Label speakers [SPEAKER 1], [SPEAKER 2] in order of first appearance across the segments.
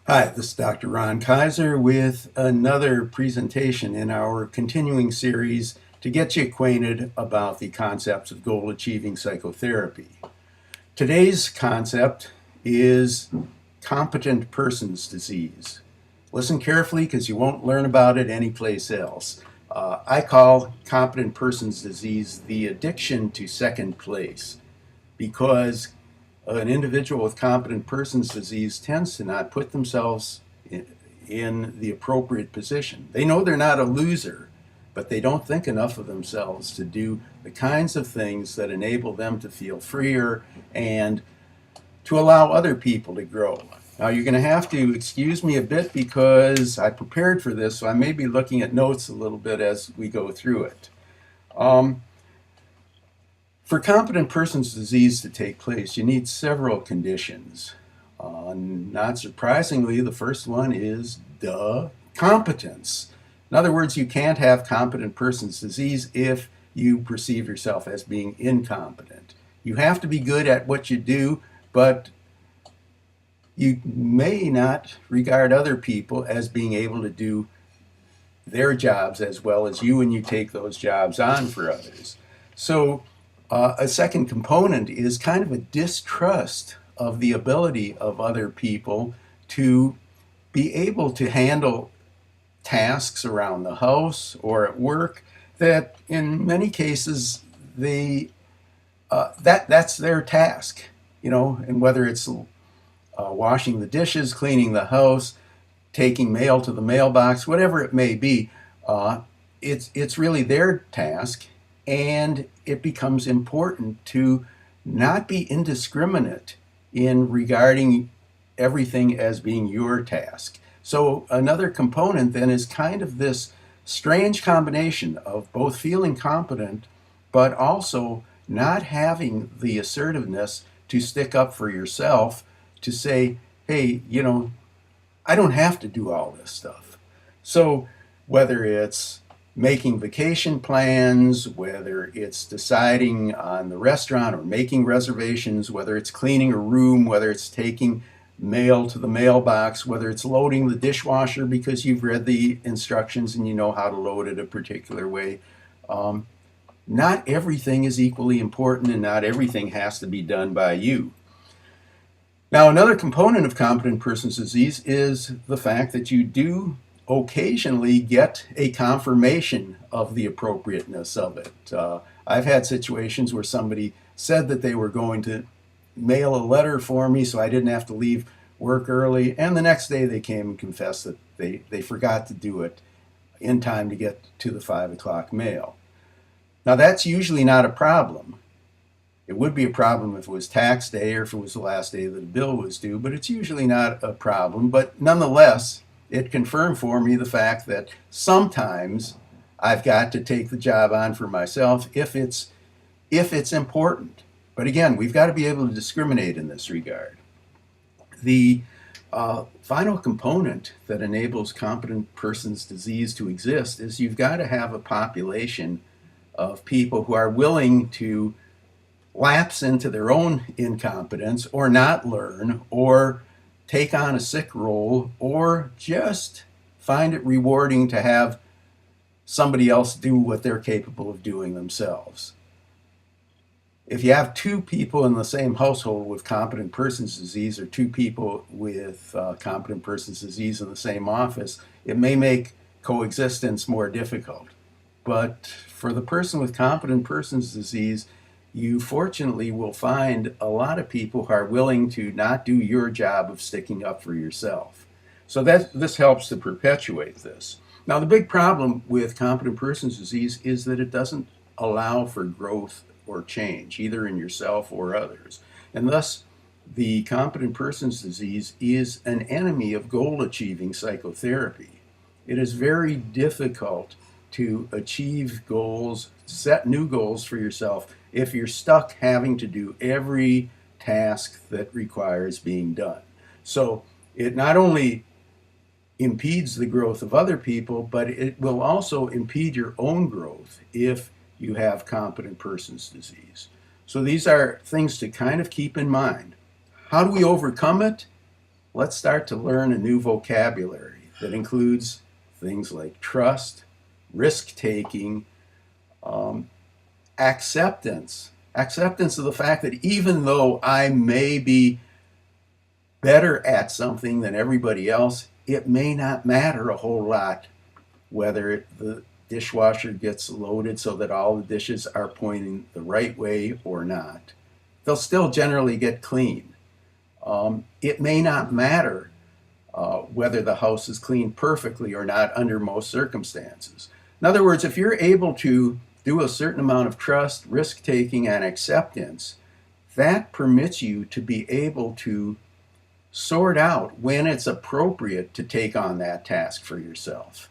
[SPEAKER 1] Hi, this is Dr. Ron Kaiser with another presentation in our continuing series to get you acquainted about the concepts of goal achieving psychotherapy. Today's concept is competent person's disease. Listen carefully because you won't learn about it anyplace else. I call competent person's disease the addiction to second place because an individual with competent person's disease tends to not put themselves in the appropriate position. They know they're not a loser, but they don't think enough of themselves to do the kinds of things that enable them to feel freer and to allow other people to grow. Now, you're going to have to excuse me a bit because I prepared for this, so I may be looking at notes a little bit as we go through it. For competent person's disease to take place, you need several conditions. Not surprisingly, the first one is competence. In other words, you can't have competent person's disease if you perceive yourself as being incompetent. You have to be good at what you do, but you may not regard other people as being able to do their jobs as well as you, and you take those jobs on for others. So a second component is kind of a distrust of the ability of other people to be able to handle tasks around the house or at work that in many cases that's their task, and whether it's washing the dishes, cleaning the house, taking mail to the mailbox, whatever it may be, it's really their task, and it becomes important to not be indiscriminate in regarding everything as being your task. So another component then is kind of this strange combination of both feeling competent but also not having the assertiveness to stick up for yourself, to say, hey, I don't have to do all this stuff. So whether it's making vacation plans, whether it's deciding on the restaurant or making reservations, whether it's cleaning a room, whether it's taking mail to the mailbox, whether it's loading the dishwasher because you've read the instructions and you know how to load it a particular way. Not everything is equally important, and not everything has to be done by you. Now, another component of competent person's disease is the fact that you do occasionally get a confirmation of the appropriateness of it. I've had situations where somebody said that they were going to mail a letter for me so I didn't have to leave work early, and the next day they came and confessed that they forgot to do it in time to get to the 5 o'clock mail. Now, that's usually not a problem. It would be a problem if it was tax day or if it was the last day that a bill was due, but it's usually not a problem. But nonetheless, it confirmed for me the fact that sometimes I've got to take the job on for myself if it's important. But again, we've got to be able to discriminate in this regard. The final component that enables competent person's disease to exist is you've got to have a population of people who are willing to lapse into their own incompetence or not learn or take on a sick role or just find it rewarding to have somebody else do what they're capable of doing themselves. If you have two people in the same household with competent person's disease or two people with competent person's disease in the same office, it may make coexistence more difficult. But for the person with competent person's disease, you fortunately will find a lot of people who are willing to not do your job of sticking up for yourself. So this helps to perpetuate this. Now, the big problem with competent person's disease is that it doesn't allow for growth or change, either in yourself or others. And thus, the competent person's disease is an enemy of goal-achieving psychotherapy. It is very difficult to achieve goals, set new goals for yourself, if you're stuck having to do every task that requires being done. So it not only impedes the growth of other people, but it will also impede your own growth if you have competent person's disease. So these are things to kind of keep in mind. How do we overcome it? let's start to learn a new vocabulary that includes things like trust, risk taking, um, acceptance. Acceptance of the fact that even though I may be better at something than everybody else, it may not matter a whole lot whether the dishwasher gets loaded so that all the dishes are pointing the right way or not. They'll still generally get clean. It may not matter whether the house is cleaned perfectly or not under most circumstances. In other words, if you're able to do a certain amount of trust, risk taking, and acceptance, that permits you to be able to sort out when it's appropriate to take on that task for yourself.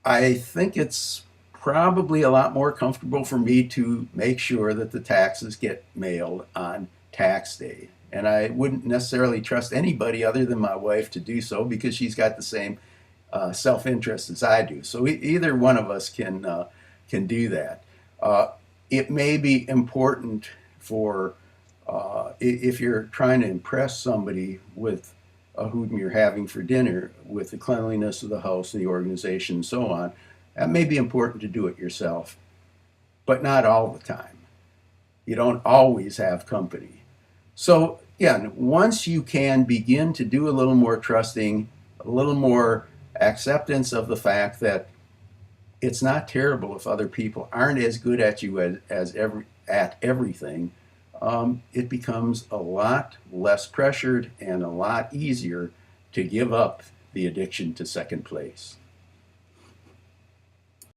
[SPEAKER 1] I think it's probably a lot more comfortable for me to make sure that the taxes get mailed on tax day. And I wouldn't necessarily trust anybody other than my wife to do so because she's got the same self-interest as I do. So either one of us can do that. It may be important for if you're trying to impress somebody with whom you're having for dinner with the cleanliness of the house and the organization and so on. That may be important to do it yourself, but not all the time. You don't always have company. So again, once you can begin to do a little more trusting, a little more acceptance of the fact that it's not terrible if other people aren't as good at you at everything, it becomes a lot less pressured and a lot easier to give up the addiction to second place.